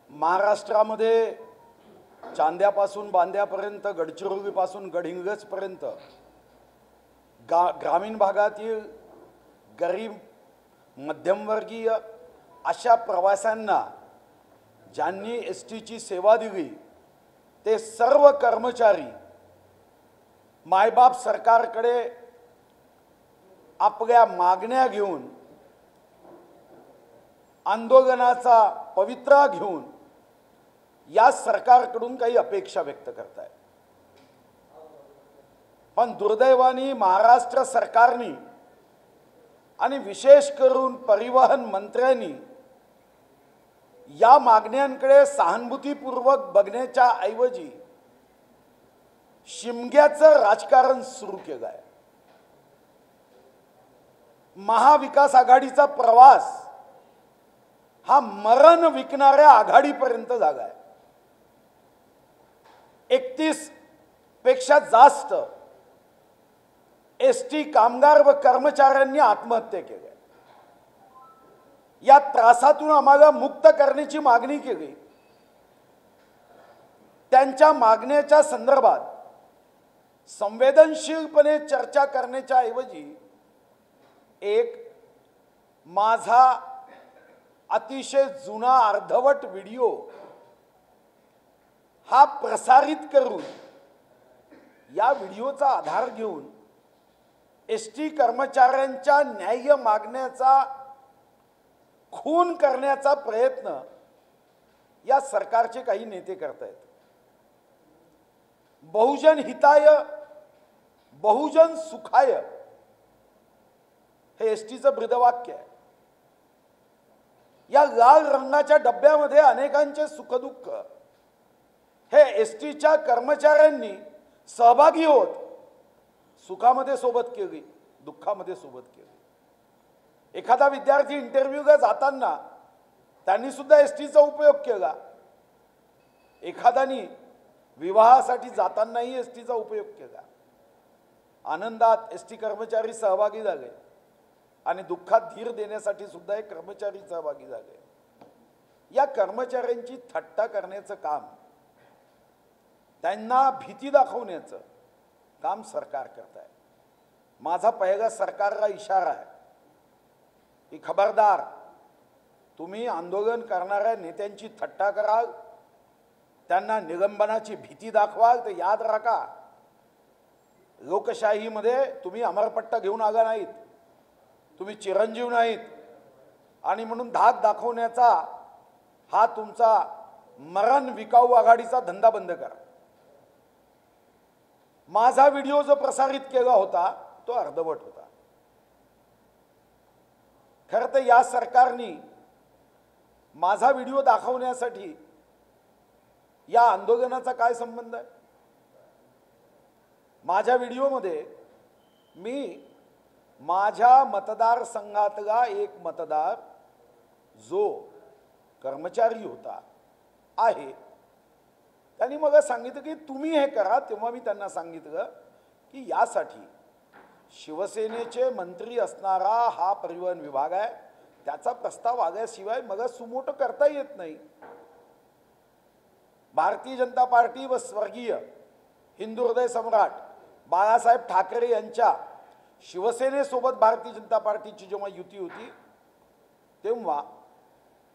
महाराष्ट्रामध्ये चांद्यापासून बांद्यापर्यंत, गडचिरोलीपासून गडहिंग्लजपर्यंत ग्रामीण भागातील गरीब मध्यमवर्गीय अशा प्रवाशांना ज्यांनी एस टीची सेवा दिली ते सर्व कर्मचारी मायबाप सरकारकडे आपल्या मागण्या घेऊन, आंदोलनाचा पवित्रा घेऊन या सरकारकडून काही अपेक्षा व्यक्त करत आहेत। पण दुर्दैवाने महाराष्ट्र सरकारने आणि विशेष करून परिवहन मंत्र्यांनी या मागण्यांकडे सहानुभूतीपूर्वक बघण्याच्या ऐवजी शिमग्याचं राजकारण सुरू केलं आहे। महाविकास आघाडीचा प्रवास हा मरण विकणाऱ्या आघाडीपर्यंत झाला आहे। 31 पेक्षा जास्त एसटी कामगार व कर्मचाऱ्यांनी आत्महत्या केल्या। या त्रासातून आम्हाला मुक्त करण्याची मागणी केली। त्यांच्या मागण्याच्या संदर्भात संवेदनशीलपणे चर्चा करण्याच्या ऐवजी एक माझा अतिशय जुना अर्धवट व्हिडिओ हा प्रसारित करून या व्हिडिओचा आधार घेऊन एसटी कर्मचाऱ्यांच्या न्याय्य मागण्याचा खून करण्याचा प्रयत्न या सरकारचे काही नेते करतायत। बहुजन हिताय बहुजन सुखाय हे एसटीचं ब्रीदवाक्य आहे। या लाल रंगाच्या डब्यामध्ये अनेकांचे सुखदुःख हे एसटीच्या कर्मचाऱ्यांनी सहभागी होत सुखामध्ये सोबत केली, दुःखामध्ये सोबत केली। एखादा विद्यार्थी इंटरव्ह्यूला जाताना त्यांनी सुद्धा एसटीचा उपयोग केला। एखाद्यानी विवाहासाठी जातानाही एसटीचा उपयोग केला। आनंदात एसटी कर्मचारी सहभागी झाले आणि दुःखात धीर देण्यासाठी सुद्धा हे कर्मचारी सहभागी झाले। या कर्मचाऱ्यांची थट्टा करण्याचं काम, त्यांना भीती दाखवण्याचं काम सरकार करत आहे। माझा पहिला सरकारला इशारा आहे की खबरदार, तुम्ही आंदोलन करणाऱ्या नेत्यांची थट्टा कराल, त्यांना निलंबनाची भीती दाखवाल तर याद राखा, लोकशाहीमध्ये तुम्ही अमरपट्टा घेऊन आला नाहीत, तुम्ही चिरंजीव नाहीत आणि म्हणून धाक दाखवण्याचा हा तुमचा मरण विकाऊ आघाडीचा धंदा बंद करा। माझा व्हिडिओ जो प्रसारित केला होता तो अर्धवट होता। खरं तर या सरकारने माझा व्हिडिओ दाखवण्यासाठी या आंदोलनाचा काय संबंध आहे? माझ्या व्हिडिओमध्ये मी माझ्या मतदारसंघातला एक मतदार जो कर्मचारी होता आहे, त्यांनी मला सांगितलं की तुम्ही हे करा। तेव्हा मी त्यांना सांगितलं की यासाठी शिवसेनेचे मंत्री असणारा हा परिवहन विभाग आहे, त्याचा प्रस्ताव आल्याशिवाय मला सुमोटो करता येत नाही। भारतीय जनता पार्टी व स्वर्गीय हिंदू हृदय सम्राट बाळासाहेब ठाकरे यांच्या शिवसेनेसोबत भारतीय जनता पार्टीची जेव्हा युती होती तेव्हा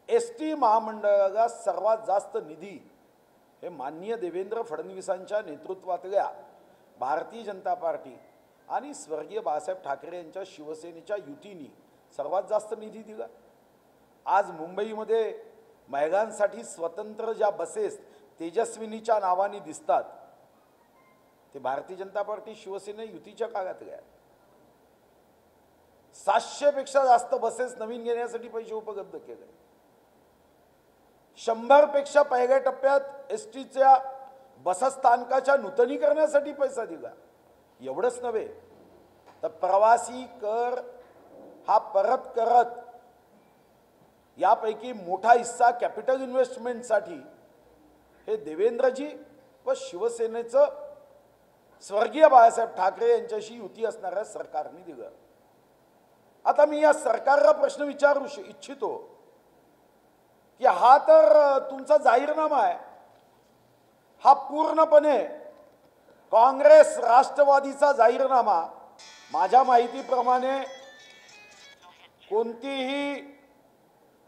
एसटी महामंडळाला सर्वात जास्त निधी हे माननीय देवेंद्र फडणवीसांच्या नेतृत्वातल्या भारतीय जनता पार्टी आणि स्वर्गीय बाळासाहेब ठाकरे यांच्या शिवसेनेच्या युतीने सर्वात जास्त निधी दिला। आज मुंबईमध्ये महिलांसाठी स्वतंत्र ज्या बसेस तेजस्विनीच्या नावाने दिसतात ते भारतीय जनता पार्टी शिवसेने युतीच्या काळातल्या आहेत। 700 पेक्षा जास्त बसेस नवीन घेण्यासाठी पैसे उपलब्ध केले। 100 पेक्षा पहिल्या टप्प्यात एसटीच्या बसस्थानकाच्या नूतनीकरणासाठी पैसा दिला। एवढंच नव्हे तर प्रवासी कर हा परत करत यापैकी मोठा हिस्सा कॅपिटल इन्व्हेस्टमेंटसाठी हे देवेंद्रजी व शिवसेनेचं स्वर्गीय बाळासाहेब ठाकरे यांच्याशी युती असणाऱ्या सरकारने दिलं। आता मी या सरकारला प्रश्न विचारू इच्छितो की हा तर तुमचा जाहीरनामा आहे, हा पूर्णपणे काँग्रेस राष्ट्रवादीचा जाहीरनामा माझ्या माहितीप्रमाणे कोणतीही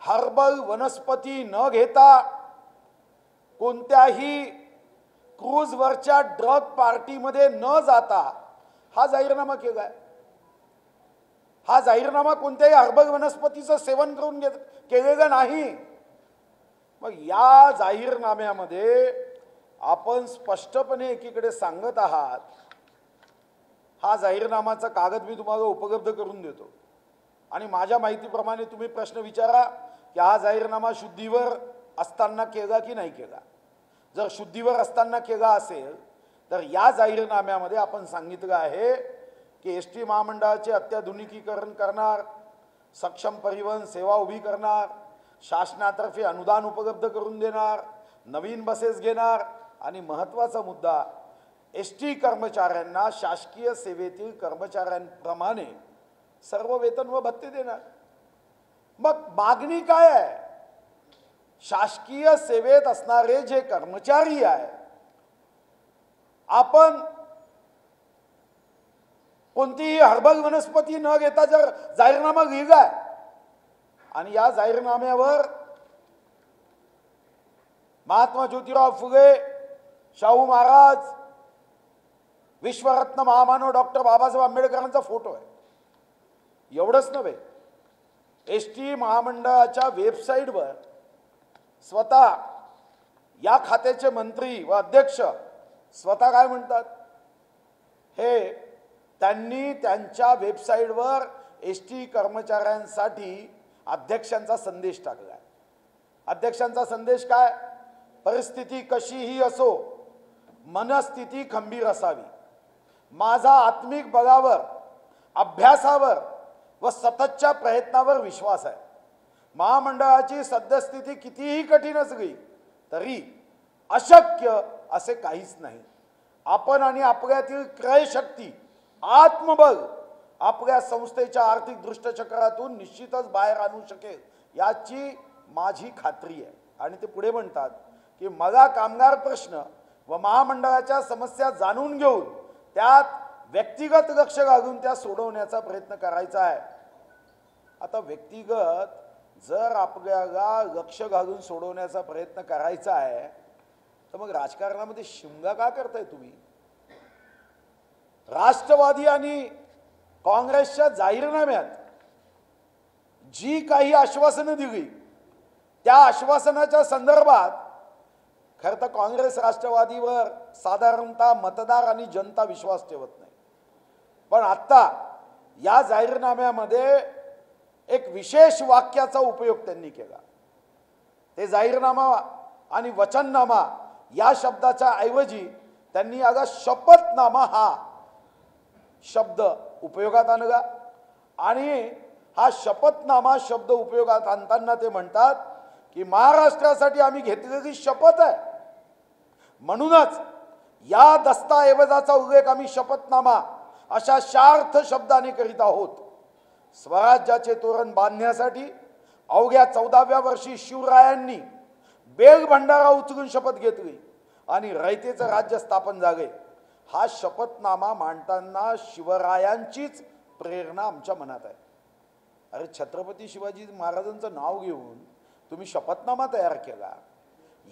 हर्बल वनस्पती न घेता, कोणत्याही क्रूजवरच्या ड्रग पार्टीमध्ये न जाता हा जाहीरनामा केलाय. हा जाहीरनामा कोणत्याही हर्बल वनस्पतीचं सेवन करून केलेला नाही. मग या जाहीरनाम्यामध्ये आपण स्पष्टपणे एकीकडे सांगत आहात, हा जाहीरनामाचा कागद मी तुम्हाला उपलब्ध करून देतो आणि माझ्या माहितीप्रमाणे तुम्ही प्रश्न विचारा की हा जाहीरनामा शुद्धीवर असताना केला की नाही केला. जर शुद्धीवर असताना केला असेल तर या जाहीरनाम्यामध्ये आपण सांगितलं आहे की एस टी महामंडळाचे अत्याधुनिकीकरण करणार, सक्षम परिवहन सेवा उभी करणार, शासनातर्फे अनुदान उपलब्ध करून देणार, नवीन बसेस घेणार आणि महत्त्वाचा मुद्दा एस टी कर्मचाऱ्यांना शासकीय सेवेतील कर्मचाऱ्यांप्रमाणे सर्व वेतन व भत्ते देणार. मग मागणी काय आहे? शासकीय सेवेत असणारे जे कर्मचारी आहे, आपण कोणतीही हर्बल वनस्पती न घेता जर जाहीरनामा लिहिलाय आणि या जाहीरनाम्यावर महात्मा ज्योतिराव फुले, शाहू महाराज, विश्वरत्न महामानव डॉक्टर बाबासाहेब आंबेडकरांचा फोटो आहे. एवढंच नव्हे, एस टी महामंडळाच्या वेबसाईटवर स्वतः या खात्याचे मंत्री व अध्यक्ष स्वतः काय म्हणतात, हे त्यांनी त्यांच्या वेबसाईटवर एस टी कर्मचाऱ्यांसाठी अध्यक्षांचा संदेश टाकलाय. अध्यक्षांचा संदेश काय? परिस्थिती कशीही असो, मनस्थिती खंबीर असावी. माझा आत्मिक बळावर, अभ्यासावर व सततच्या प्रयत्नावर विश्वास आहे. महामंडळाची सद्यस्थिती कितीही कठीण असली तरी अशक्य असे काहीच नाही. आपण आणि आपल्यातील क्रयशक्ती, आत्मबळ आपल्या संस्थेच्या आर्थिक दृष्टचक्रातून निश्चितच बाहेर आणू शकेल याची माझी खात्री आहे. आणि ते पुढे म्हणतात की मला कामगार प्रश्न व महामंडळाच्या समस्या जाणून घेऊन त्यात व्यक्तिगत लक्ष घालून त्या सोडवण्याचा प्रयत्न करायचा आहे. आता व्यक्तिगत जर आपल्याला लक्ष घालून सोडवण्याचा प्रयत्न करायचा आहे तर मग राजकारणामध्ये शिमगा का करताय तुम्ही? राष्ट्रवादी आणि काँग्रेसच्या जाहीरनाम्यात जी काही आश्वासनं दिली त्या आश्वासनाच्या संदर्भात खरं तर काँग्रेस राष्ट्रवादीवर साधारणतः मतदार आणि जनता विश्वास ठेवत नाही. पण आता या जाहीरनाम्यामध्ये एक विशेष वाक्याचा उपयोग त्यांनी केला. ते जाहीरनामा आणि वचननामा या शब्दाच्या ऐवजी त्यांनी आता शपथनामा हा शब्द उपयोगात आणला आणि हा शपथनामा शब्द उपयोगात आणताना ते म्हणतात की महाराष्ट्रासाठी आम्ही घेतलेली शपथ आहे, म्हणूनच या दस्तऐवजाचा उल्लेख आम्ही शपथनामा अशा शार्थ शब्दाने करीत आहोत. स्वराज्याचे तोरण बांधण्यासाठी अवघ्या 14व्या वर्षी शिवरायांनी बेल भंडारा उचलून शपथ घेतली आणि रयतेचं राज्य स्थापन झाले. हा शपथनामा मांडताना शिवरायांचीच प्रेरणा आमच्या मनात आहे. अरे छत्रपती शिवाजी महाराजांचं नाव घेऊन तुम्ही शपथनामा तयार केला.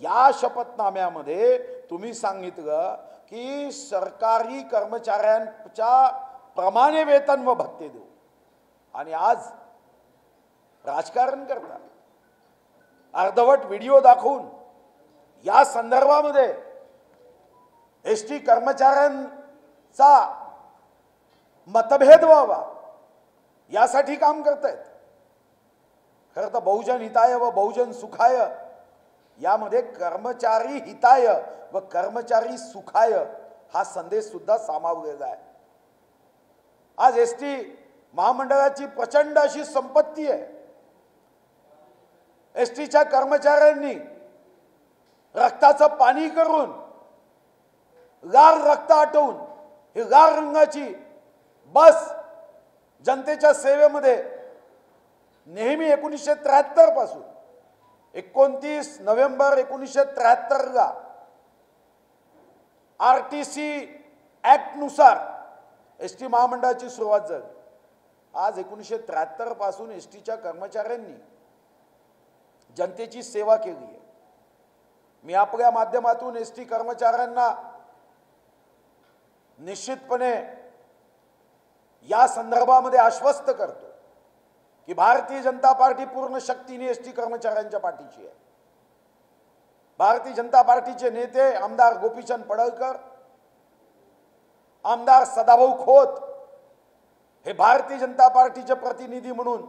या शपथनाम्यामध्ये तुम्ही सांगितलं की सरकारी कर्मचाऱ्यांच्या प्रमाणे वेतन व भत्ते देऊ आणि आज राजकारण करता. अर्धवट व्हिडिओ दाखवून या संदर्भामध्ये एस टी कर्मचाऱ्यांचा मतभेद व्हावा यासाठी काम करतायत. खरं तर बहुजन हिताय व बहुजन सुखाय यामध्ये कर्मचारी हिताय व कर्मचारी सुखाय हा संदेश सुद्धा सामावलेला आहे. आज एस टी महामंडळाची प्रचंड अशी संपत्ती आहे. एस टीच्या कर्मचाऱ्यांनी रक्ताचं पाणी करून लाल रक्त आटवून ही लाल रंगाची बस जनतेच्या सेवेमध्ये नेहमी 1973 पासून 29 नोव्हेंबर 1973 आरटीसी ऍक्ट नुसार एसटी महामंडळाची सुरुवात झाली. आज 1973 पासून एसटीच्या कर्मचाऱ्यांनी जनतेची सेवा केली आहे. मी आपल्या माध्यमातून एसटी कर्मचाऱ्यांना निश्चितपणे या संदर्भामध्ये आश्वस्त करतो की भारतीय जनता पार्टी पूर्ण शक्तीने एसटी कर्मचाऱ्यांच्या पाठीशी आहे. भारतीय जनता पार्टीचे नेते आमदार गोपीचंद पडळकर, आमदार सदाभाऊ खोत हे भारतीय जनता पार्टीचे प्रतिनिधी म्हणून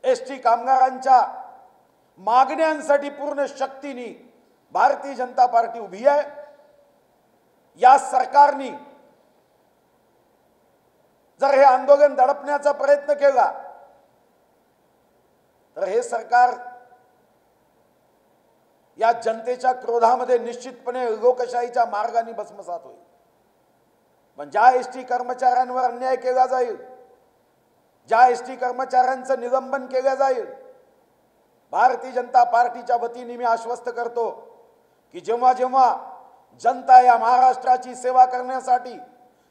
एसटी कामगारांच्या मागण्यांसाठी पूर्ण शक्तीने भारतीय जनता पार्टी उभी आहे. या सरकारने जर हे आंदोलन दडपण्याचा प्रयत्न केला तर हे सरकार या जनतेच्या क्रोधामध्ये निश्चितपणे लोकशाहीच्या मार्गाने भस्मसात होईल. पण ज्या एसटी कर्मचाऱ्यांवर अन्याय केला जाईल, ज्या एसटी कर्मचाऱ्यांचं निलंबन केलं जाईल, भारतीय जनता पार्टीच्या वतीने मी आश्वस्त करतो की जेव्हा जेव्हा जनता या महाराष्ट्राची सेवा करण्यासाठी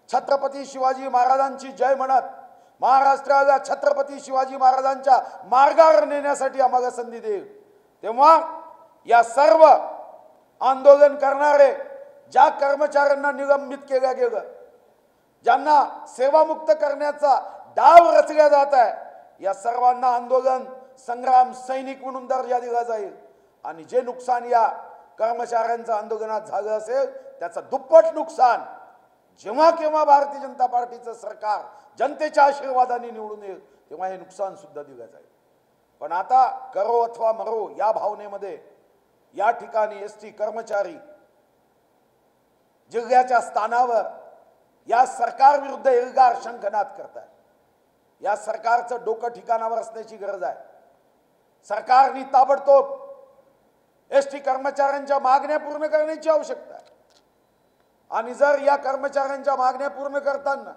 छत्रपती शिवाजी महाराजांची जय म्हणत महाराष्ट्राला छत्रपती शिवाजी महाराजांच्या मार्गावर नेण्यासाठी आम्हाला संधी देईल, तेव्हा या सर्व आंदोलन करणारे ज्या कर्मचाऱ्यांना निलंबित केलं गेलं, ज्यांना सेवामुक्त करण्याचा डाव रचला जात आहे, या सर्वांना आंदोलन संग्राम सैनिक म्हणून दर्जा दिला जाईल. आणि जे नुकसान या कर्मचाऱ्यांचं आंदोलनात झालं असेल त्याचं दुप्पट नुकसान जेव्हा केव्हा भारतीय जनता पार्टीचं सरकार जनतेच्या आशीर्वादाने निवडून येईल तेव्हा हे नुकसान सुद्धा दिलं जाईल. पण आता करो अथवा मरो या भावनेमध्ये या ठिकाणी एसटी कर्मचारी जिल्ह्याच्या स्थानावर या सरकार विरुद्ध एल्गार शंखनाद करतात. या सरकारचं डोकं ठिकाणावर असण्याची गरज आहे. सरकारने ताबडतोब एसटी कर्मचाऱ्यांच्या मागण्या पूर्ण करण्याची आवश्यकता आहे. आणि जर या कर्मचाऱ्यांच्या मागण्या पूर्ण करताना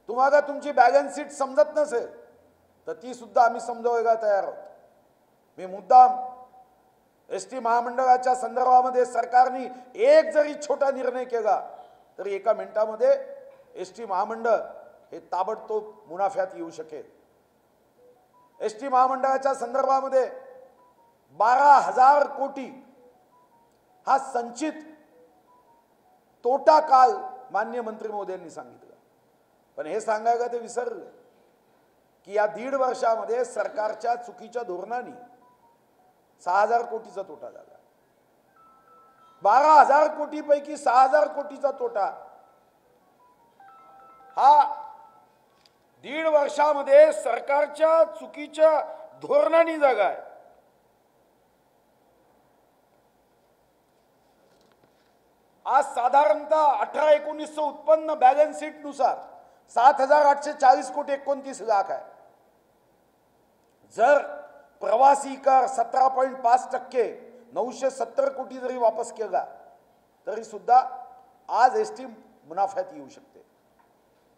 तुम्हाला तुमची बॅलन्स शीट समजत नसेल तर ती सुद्धा आम्ही समजवायला तयार आहोत. मी मुद्दाम एसटी महामंडळाच्या संदर्भामध्ये सरकारने एक जरी छोटा निर्णय केला तरी एका मिनिटामध्ये एसटी महामंडळ हे ताबडतोब मुनाफ्यात येऊ शकेल. एसटी महामंडळाच्या संदर्भामध्ये 12,000 कोटी हा संचित तोटा काल माननीय मंत्री महोदयांनी सांगितलं. पण हे सांगायला ते विसरले की या 1.5 वर्षामध्ये सरकारच्या चुकीच्या धोरणाने 6,000 कोटीचा तोटा झाला. 12,000 कोटीपैकी 6,000 कोटीचा तोटा हा 1.5 वर्षामध्ये सरकारच्या चुकीच्या धोरणाने झाला आहे. आज साधारणतः 18-19 उत्पन्न बॅलन्स शीट नुसार 7,840 कोटी 29 लाख आहे. जर प्रवासी कर 17.5% 970 कोटी जरी वापस केला तरी सुद्धा आज एसटी मुनाफ्यात येऊ शकते.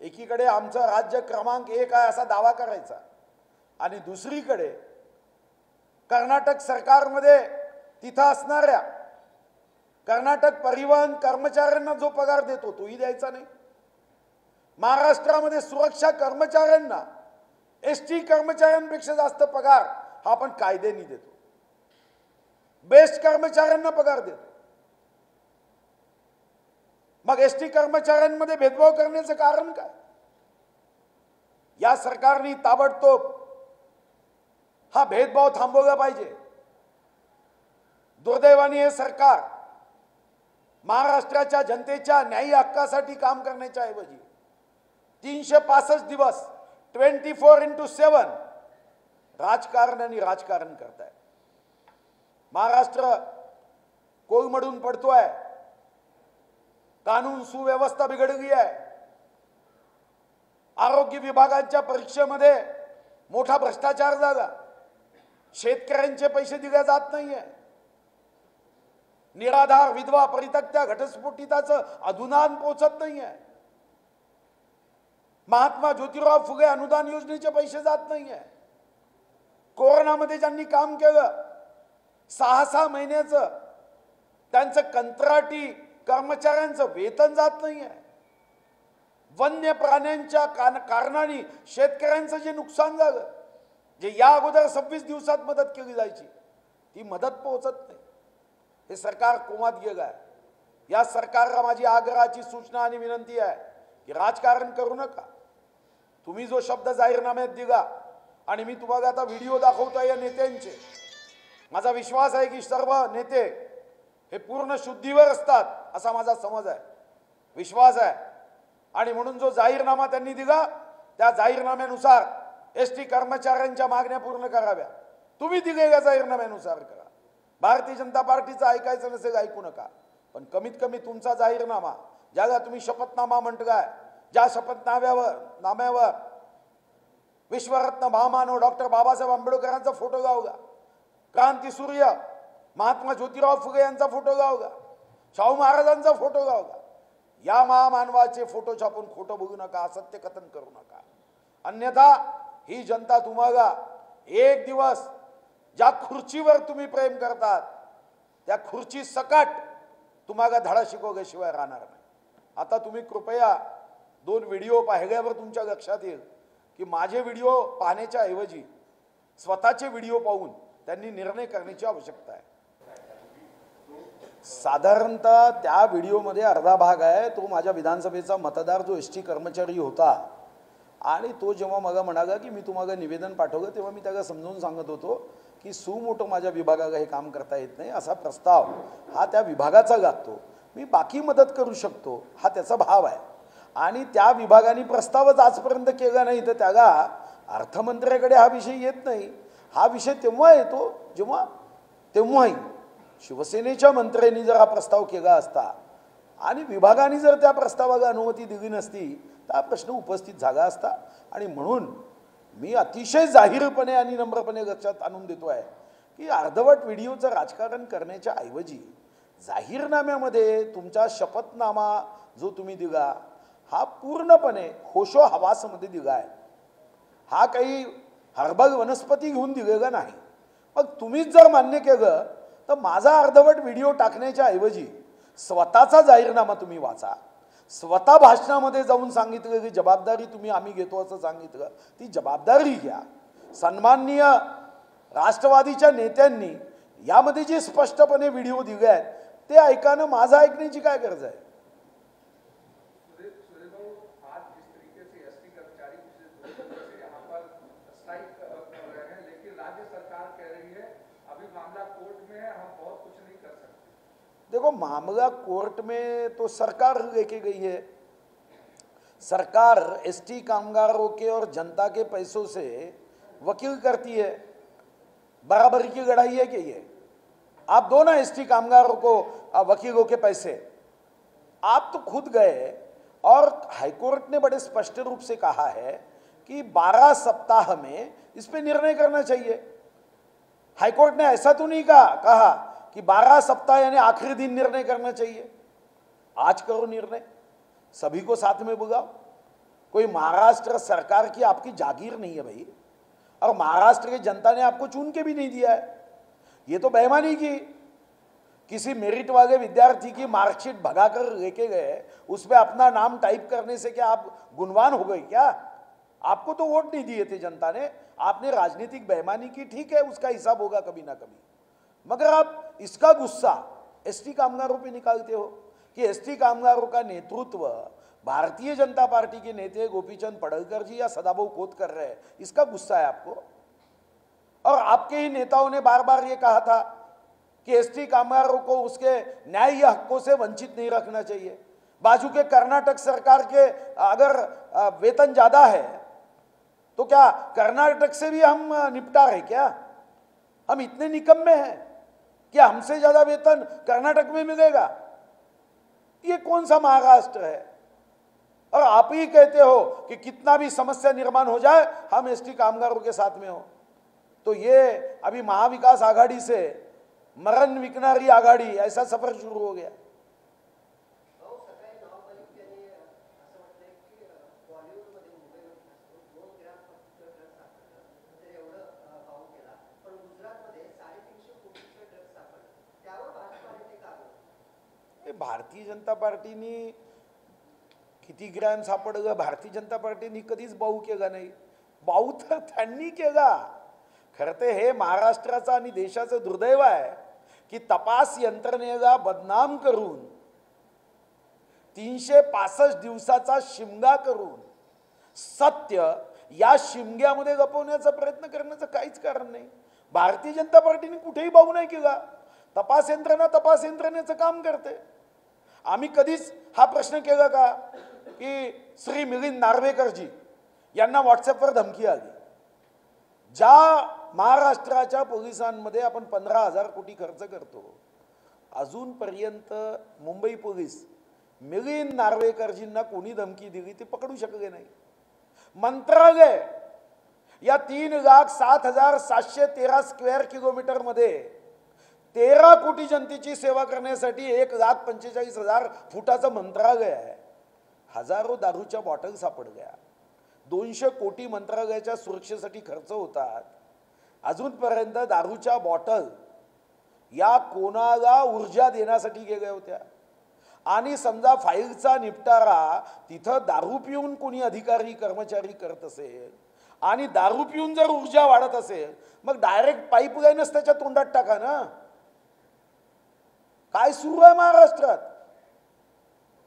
एकीकडे आमचं राज्य क्रमांक 1 आहे असा दावा करायचा आणि दुसरीकडे कर्नाटक सरकारमध्ये तिथं असणाऱ्या कर्नाटक परिवहन कर्मचाऱ्यांना जो पगार देतो तोही द्यायचा नाही. महाराष्ट्रामध्ये सुरक्षा कर्मचाऱ्यांना एसटी कर्मचाऱ्यांपेक्षा जास्त पगार हा आपण कायद्याने देतो. बेस्ट कर्मचाऱ्यांना पगार देतो. मग एसटी कर्मचाऱ्यांमध्ये भेदभाव करण्याचं कारण काय? या सरकारने ताबडतोब हा भेदभाव थांबवला पाहिजे. दुर्दैवाने हे सरकार महाराष्ट्राच्या जनतेच्या न्यायी हक्कासाठी काम करण्याच्या ऐवजी 365 दिवस 24x7 राजकारण आणि राजकारण करताय. महाराष्ट्र कोलमडून पडतोय. कानून सुव्यवस्था बिघडली आहे. आरोग्य विभागाच्या परीक्षेमध्ये मोठा भ्रष्टाचार झाला. शेतकऱ्यांचे पैसे दिले जात नाहीये. निराधार विधवा परित्यक्त्या घटस्फोटिताचं अधुनान पोचत नाहीये. महात्मा ज्योतिराव फुले अनुदान योजनेचे पैसे जात नाहीये. कोरोनामध्ये ज्यांनी काम केलं 6-6 महिन्याचं त्यांचं कंत्राटी कर्मचाऱ्यांचं वेतन जात नाही आहे. वन्य प्राण्यांच्या कारणाने शेतकऱ्यांचं जे नुकसान झालं, जे या अगोदर 26 दिवसात मदत केली जायची, ती मदत पोहोचत नाही. हे सरकार कोमात गेलं आहे. या सरकारला माझी आग्रहाची सूचना आणि विनंती आहे की राजकारण करू नका. तुम्ही जो शब्द जाहीरनाम्यात दिला आणि मी तुम्हाला आता व्हिडिओ दाखवतोय या नेत्यांचे, माझा विश्वास आहे की सर्व नेते हे पूर्ण शुद्धीवर असतात असा माझा समज आहे, विश्वास आहे. आणि म्हणून जो जाहीरनामा त्यांनी दिला त्या जाहीरनाम्यानुसार एसटी कर्मचाऱ्यांच्या मागण्या पूर्ण कराव्या. तुम्ही दिलेल्या जाहीरनाम्यानुसार करा. भारतीय जनता पार्टीचं ऐकायचं नसेल ऐकू नका, पण कमीत कमी तुमचा जाहीरनामा, ज्याला तुम्ही शपथनामा म्हणताय, ज्या शपथनाम्यावर विश्वरत्न महामानव डॉक्टर बाबासाहेब आंबेडकरांचा फोटो गावला, क्रांतीसूर्य महात्मा ज्योतिराव फुले यांचा फोटो गावला, शाहू महाराजांचा फोटो गावला, या महामानवाचे फोटो छापून खोटं बोलू नका, असत्य कथन करू नका. अन्यथा ही जनता तुम्हाला एक दिवस ज्या खुर्चीवर तुम्ही प्रेम करतात त्या खुर्ची सकट तुम्हाला धडा शिकवल्याशिवाय राहणार नाही. आता तुम्ही कृपया 2 व्हिडिओ पाहिल्यावर तुमच्या लक्षात येईल की माझे व्हिडिओ पाहण्याच्या ऐवजी स्वतःचे व्हिडिओ पाहून त्यांनी निर्णय करण्याची आवश्यकता आहे. साधारणतः त्या व्हिडिओमध्ये अर्धा भाग आहे तो माझ्या विधानसभेचा मतदार जो एसटी कर्मचारी होता, आणि तो जेव्हा मला म्हणाला की मी तुम्हाला निवेदन पाठवलं, तेव्हा मी त्याला समजावून सांगत होतो की सुमोटो माझ्या विभागाला हे काम करता येत नाही, असा प्रस्ताव हा त्या विभागाचा लागतो, मी बाकी मदत करू शकतो, हा त्याचा भाव आहे. आणि त्या विभागाने प्रस्तावच आजपर्यंत केला नाही, तर त्याला अर्थमंत्र्याकडे हा विषय येत नाही. हा विषय तेव्हा येतो तेव्हाही शिवसेनेच्या मंत्र्यांनी जर हा प्रस्ताव केला असता आणि विभागाने जर त्या प्रस्तावाला अनुमती दिली नसती तर हा प्रश्न उपस्थित झाला असता. आणि म्हणून मी अतिशय जाहीरपणे आणि नम्रपणे लक्षात आणून देतो आहे की अर्धवट व्हिडिओचं राजकारण करण्याच्या ऐवजी जाहीरनाम्यामध्ये तुमचा शपथनामा जो तुम्ही दिला हा पूर्णपणे होशो हवासमध्ये दिला आहे. हा काही हरबग वनस्पती घेऊन दिलेला नाही. मग तुम्हीच जर मान्य केलं तर माझा अर्धवट व्हिडिओ टाकण्याच्या ऐवजी स्वतःचा जाहीरनामा तुम्ही वाचा. स्वतः भाषणामध्ये जाऊन सांगितलं की जबाबदारी तुम्ही आम्ही घेतो असं सांगितलं, ती जबाबदारी घ्या. सन्माननीय राष्ट्रवादीच्या नेत्यांनी यामध्ये जे स्पष्टपणे व्हिडिओ दिले आहेत ते ऐकानं माझं ऐकण्याची काय गरज आहे. देखो मामला कोर्ट में तो सरकार लेके गई है. सरकार एसटी कामगारों के और जनता के पैसों से वकील करती है. बराबरी की लड़ाई है कि ये आप दो ना एसटी कामगारों को वकीलों के पैसे. आप तो खुद गए और हाईकोर्ट ने बड़े स्पष्ट रूप से कहा है कि 12 सप्ताह में इस पे निर्णय करना चाहिए. हाईकोर्ट ने ऐसा तो नहीं कहा कि 12 सप्ताह यानी आखिरी दिन निर्णय करना चाहिए. आज करो निर्णय, सभी को साथ में बुलाओ. कोई महाराष्ट्र सरकार की आपकी जागीर नहीं है भाई, और महाराष्ट्र की जनता ने आपको चुन के भी नहीं दिया है. ये तो बेईमानी की. किसी मेरिट वाले विद्यार्थी की मार्कशीट भगाकर लेके गए, उस पर अपना नाम टाइप करने से क्या आप गुणवान हो गए क्या? आपको तो वोट नहीं दिए थे जनता ने, आपने राजनीतिक बेईमानी की. ठीक है, उसका हिसाब होगा कभी ना कभी, मगर आप इसका गुस्सा एसटी कामगारों पे निकालते हो कि एसटी कामगारों का नेतृत्व भारतीय जनता पार्टी के नेता गोपीचंद पडळकर जी या सदाभाऊ खोत कर रहे हैं. इसका गुस्सा है आपको. और आपके ही नेताओं ने बार बार ये कहा था कि एसटी कामगारों को उसके न्याय या हकों से वंचित नहीं रखना चाहिए. बाजू के कर्नाटक सरकार के अगर वेतन ज्यादा है तो क्या कर्नाटक से भी हम निपटा रहे क्या? हम इतने निकम्मे हैं कि हमसे ज्यादा वेतन कर्नाटक में मिलेगा? ये कौन सा महाराष्ट्र है? और आप ही कहते हो कि कितना भी समस्या निर्माण हो जाए हम एसटी कामगारों के साथ में हो. तो ये अभी महाविकास आघाड़ी से मरण विकणारी आघाडी ऐसा सफर शुरू हो गया. भारतीय जनता पार्टीनी किती ग्रॅम सापडलं, भारतीय जनता पार्टीनी कधीच बाऊ केला नाही. बाऊ तर त्यांनी केला. खरं तर हे महाराष्ट्राचं आणि देशाचं दुर्दैव आहे की तपास यंत्रणेला बदनाम करून 365 दिवसाचा शिमगा करून सत्य या शिमग्यामध्ये लपवण्याचा प्रयत्न करण्याचं काहीच कारण नाही. भारतीय जनता पार्टीने कुठेही बाऊ नाही केला. तपास यंत्रणेचं काम करते. आम्ही कधीच हा प्रश्न केला का की श्री मिलिंद नार्वेकरजी यांना व्हॉट्सअपवर धमकी आली. ज्या महाराष्ट्राच्या पोलिसांमध्ये आपण 15,000 कोटी खर्च करतो, अजूनपर्यंत मुंबई पोलीस मिलिंद नार्वेकरजींना कोणी धमकी दिली ते पकडू शकले नाही. मंत्रालय या 3,07,713 स्क्वेअर किलोमीटर मध्ये 13 कोटी जनतेची सेवा करण्यासाठी 1,45,000 फुटाचं मंत्रालय आहे. हजारो दारूच्या बॉटल सापडल्या. 200 कोटी मंत्रालयाच्या सुरक्षेसाठी खर्च होतात. अजूनपर्यंत दारूच्या बॉटल या कोणाला ऊर्जा देण्यासाठी गेल्या होत्या. आणि समजा फाईलचा निपटारा तिथं दारू पिऊन कोणी अधिकारी कर्मचारी करत असेल आणि दारू पिऊन जर ऊर्जा वाढत असेल, मग डायरेक्ट पाईपलाईनच त्याच्या तोंडात टाका ना. काय सुरू आहे महाराष्ट्रात?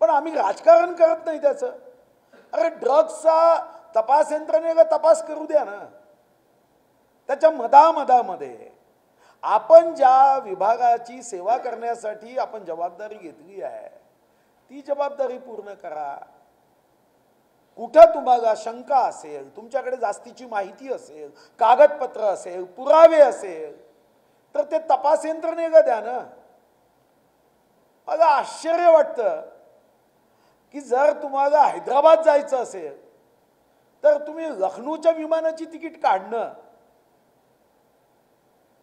पण आम्ही राजकारण करत नाही त्याचं. अरे ड्रग्सचा तपास यंत्रणेला तपास करू द्या ना. त्याच्या मधामध्ये आपण ज्या विभागाची सेवा करण्यासाठी आपण जबाबदारी घेतली आहे ती जबाबदारी पूर्ण करा. कुठं तुम्हाला शंका असेल, तुमच्याकडे जास्तीची माहिती असेल, कागदपत्र असेल, पुरावे असेल, तर ते तपास यंत्रणेला द्या ना. मला आश्चर्य वाटतं की जर तुम्हाला हैदराबाद जायचं असेल तर तुम्ही लखनौच्या विमानाची तिकीट काढणं,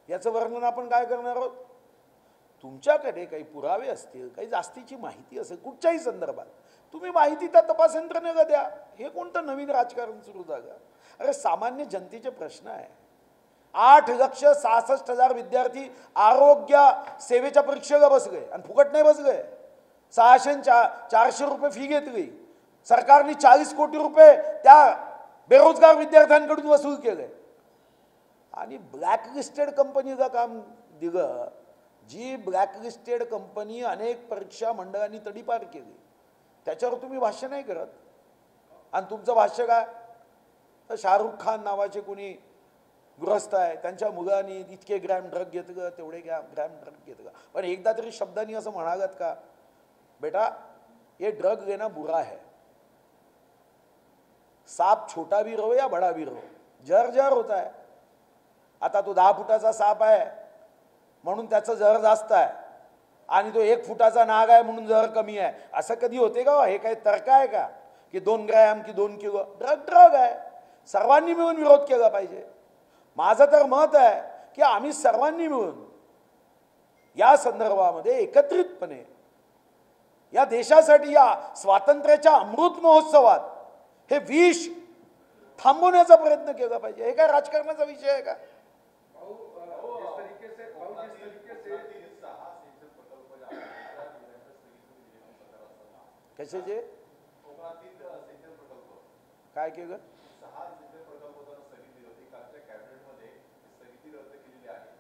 याचं वर्णन आपण काय करणार आहोत? तुमच्याकडे काही पुरावे असतील, काही जास्तीची माहिती असेल कुठच्याही संदर्भात, तुम्ही माहिती त्या तपास यंत्रणेला द्या. हे कोणतं नवीन राजकारण सुरू झालं? अरे सामान्य जनतेचे प्रश्न आहे. 8,66,000 विद्यार्थी आरोग्य सेवेच्या परीक्षेला बसले आणि फुकट नाही बसले. 600-400 रुपये फी घेतली. सरकारने 40 कोटी रुपये त्या बेरोजगार विद्यार्थ्यांकडून वसूल केले आणि ब्लॅकलिस्टेड कंपनीला काम दिलं. जी ब्लॅकलिस्टेड कंपनी अनेक परीक्षा मंडळांनी तडीपार केली, त्याच्यावर तुम्ही भाष्य नाही करत. आणि तुमचं भाष्य काय? तर शाहरुख खान नावाचे कोणी गृहस्थ आहे, त्यांच्या मुलांनी इतके ग्रॅम ड्रग घेतलं, तेवढे ग्रॅम ड्रग घेतलं. पण एकदा तरी शब्दांनी असं म्हणालात का, बेटा ये ड्रग लेना बुरा है, साप छोटा भी रहो या बड़ा भी रहो, जहर जहर होता है. आता तो 10 फुटाचा साप आहे म्हणून त्याचं जहर जास्त आहे आणि तो 1 फुटाचा नाग आहे म्हणून जहर कमी आहे, असं कधी होते का? हे काही तर्क आहे का की 2 ग्रॅम की 2 किलो? ड्रग आहे. सर्वांनी मिळून विरोध केला पाहिजे. माझं तर मत आहे की आम्ही सर्वांनी मिळून या संदर्भामध्ये एकत्रितपणे या देशासाठी या स्वातंत्र्याच्या अमृत महोत्सवात हे विष थांबवण्याचा प्रयत्न केला पाहिजे. हे काय राजकारणाचा विषय आहे का? कशाचे काय केलं?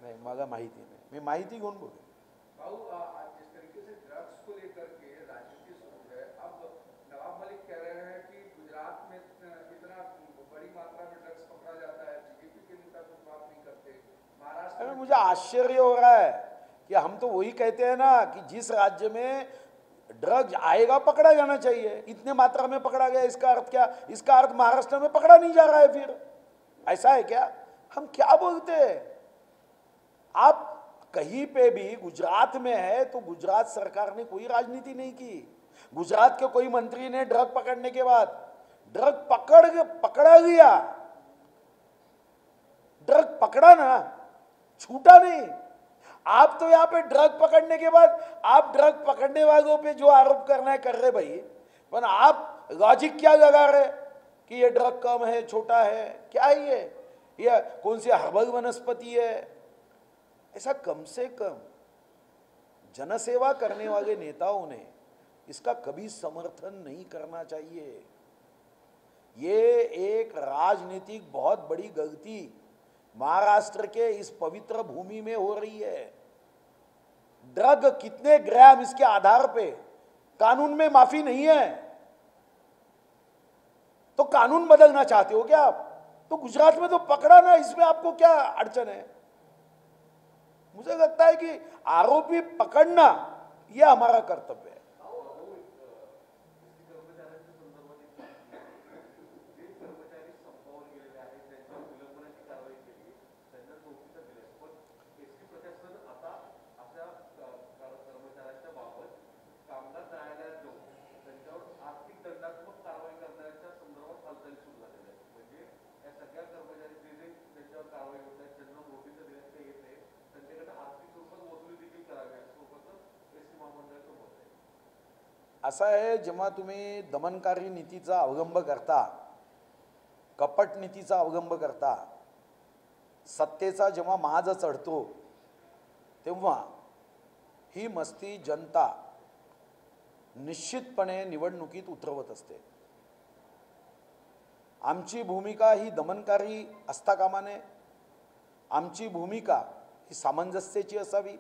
नाही, मला माहिती नाही. मी माहिती घेऊन बोलू. जिस तरीके से ड्रग्स को लेकर के राजनीति शुरू है, अब नवाब मलिक कह रहे हैं कि गुजरात में इतना बड़ी मात्रा में ड्रग्स पकड़ा जाता है, जीडीपी के नेता कुछ बात नहीं करते. महाराष्ट्र में मुझे आश्चर्य हो रहा है कि हम तो वही कहते हैं ना कि जिस राज्य में ड्रग्स आएगा पकड़ा जाना चाहिए. इतने मात्रा में पकड़ा गया, इसका अर्थ क्या? इसका अर्थ महाराष्ट्र में पकड़ा नहीं जा रहा है. फिर ऐसा है क्या? हम क्या बोलते हैं? आप कहीं पे भी गुजरात में है तो गुजरात सरकार ने कोई राजनीति नहीं की. गुजरात के कोई मंत्री ने ड्रग पकड़ने के बाद ड्रग पकड़ा गया, ड्रग पकड़ा ना, छूटा नहीं. आप तो यहाँ पे ड्रग पकड़ने के बाद आप ड्रग पकड़ने वालों पे जो आरोप करना है कर रहे भाई, पर आप लॉजिक क्या लगा रहे कि ये ड्रग कम है, छोटा है? क्या है ये कौन सी हर्बल वनस्पति है? ऐसा कम से कम जनसेवा करने वाले नेताओं ने इसका कभी समर्थन नहीं करना चाहिए। ये एक राजनीतिक बहुत बड़ी गलती महाराष्ट्र के इस पवित्र भूमि में हो रही है। ड्रग कितने ग्राम इसके आधार पे कानून में माफी नहीं है, तो कानून बदलना चाहते हो क्या आप? तो गुजरात में तो पकड़ा ना, इसमें आपको क्या अड़चन है? मुझे लगता है कि आरोपी पकड़ना यह हमारा कर्तव्य है। असं आहे, जेव्हा तुम्ही दमनकारी नीतीचा अवलंब करता, कपट नीतीचा अवलंब करता, सत्तेचा जेव्हा माज चढतो, तेव्हा ही मस्ती जनता निश्चितपणे निवडणुकीत उतरवत असते। आमची भूमिका ही दमनकारी असता कामा नये, आमची भूमिका ही सामंजस्याची असावी।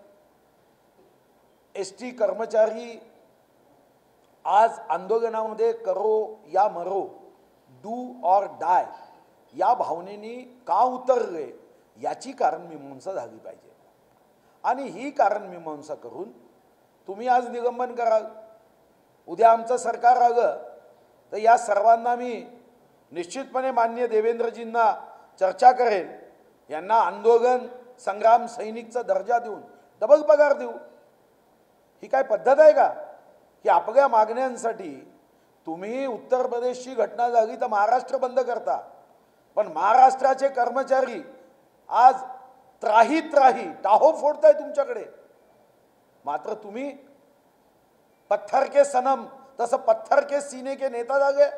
एसटी कर्मचारी आज आंदोलनामध्ये करो या मरो, डू और डाय या भावनेनी का उतरले याची कारणमीमांसा झाली पाहिजे। आणि ही कारणमीमांसा करून तुम्ही आज निलंबन कराल, उद्या आमचं सरकार आलं तर या सर्वांना मी निश्चितपणे माननीय देवेंद्रजींना चर्चा करेन, यांना आंदोलन संग्राम सैनिकचा दर्जा देऊन डबल पगार देऊ। ही काय पद्धत आहे का की आपल्या मागण्यांसाठी तुम्ही उत्तर प्रदेशची घटना झाली तर महाराष्ट्र बंद करता, पण महाराष्ट्राचे कर्मचारी आज त्राही टाहो फोडताय तुमच्याकडे, मात्र तुम्ही पत्थर के सनम तसं पत्थर के सीने के नेता झाले।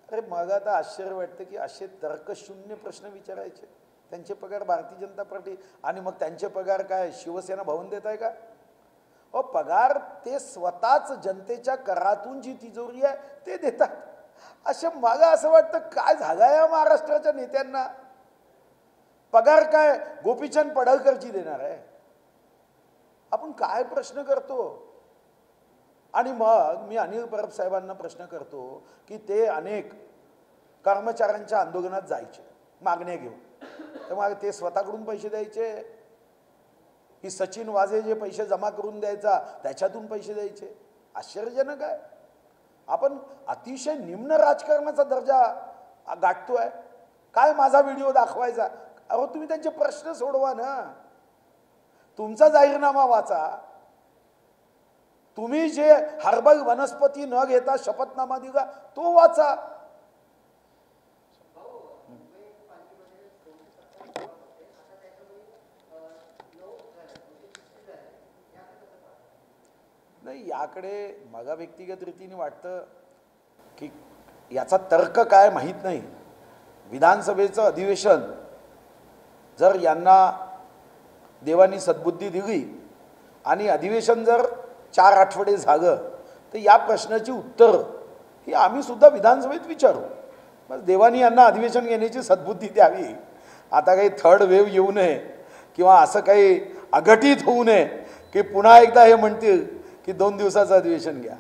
अरे मला तर आश्चर्य वाटतं की असे तर्कशून्य प्रश्न विचारायचे, त्यांचे पगार भारतीय जनता पार्टी आणि मग त्यांचे पगार काय शिवसेना भवन देत आहे का? ओ पगार ते स्वतःच जनतेच्या करातून जी तिजोरी आहे ते देतात। असे मला असं वाटतं काय झालं या महाराष्ट्राच्या नेत्यांना? पगार काय गोपीचंद पडळकरजी देणार आहे? आपण काय प्रश्न करतो? आणि मग मी अनिल परब साहेबांना प्रश्न करतो की ते अनेक कर्मचाऱ्यांच्या आंदोलनात जायचे मागण्या घेऊन, तर मग ते स्वतःकडून पैसे द्यायचे की सचिन वाजे जे पैसे जमा करून द्यायचा त्याच्यातून पैसे द्यायचे? आश्चर्यजनक आहे। आपण अतिशय निम्न राजकारणाचा दर्जा गाठतोय। काय माझा व्हिडिओ दाखवायचा? अहो तुम्ही त्यांचे प्रश्न सोडवा ना, तुमचा जाहीरनामा वाचा, तुम्ही जे हर्बल वनस्पती न घेता शपथनामा दिला तो वाचा। नाही, याकडे मला व्यक्तिगत रीतीने वाटतं की याचा तर्क काय माहीत नाही। विधानसभेचं अधिवेशन जर यांना देवानी सद्बुद्धी दिली आणि अधिवेशन जर 4 आठवडे झालं तर या प्रश्नाची उत्तर ही आम्ही सुद्धा विधानसभेत विचारू। मग देवानी यांना अधिवेशन घेण्याची सद्बुद्धी द्यावी। आता काही थर्ड वेव्ह येऊ नये किंवा असं काही अघटित होऊ नये की पुन्हा एकदा हे म्हणतील की 2 दिवसाचं अधिवेशन घ्या।